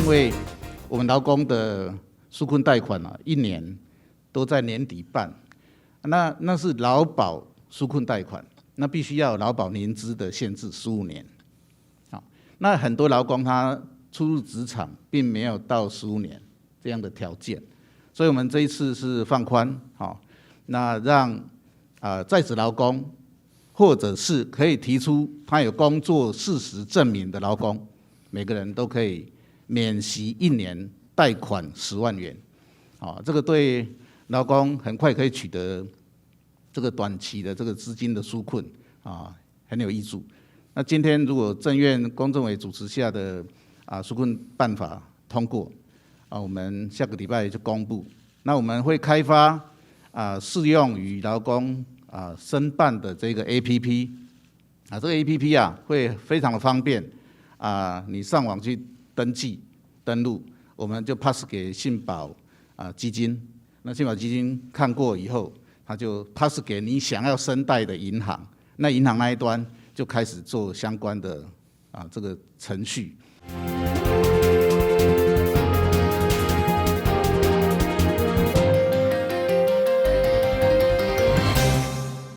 因为我们劳工的纾困贷款一年都在年底办，那是劳保纾困贷款，那必须要有劳保年资的限制15年。好，那很多劳工他初入职场并没有到15年这样的条件，所以我们这一次是放宽，好，那让在职劳工或者是可以提出他有工作事实证明的劳工，每个人都可以免息1年贷款10万元，这个对劳工很快可以取得这个短期的这个资金的纾困很有益处。那今天如果政院公政委主持下的纾困办法通过，我们下个礼拜就公布。那我们会开发适用于劳工申办的这个 APP， 这个 APP 会非常的方便你上网去登录，我们就 pass 给信保基金。那信保基金看过以后，他就 pass 给你想要申贷的银行，那银行那一端就开始做相关的这个程序。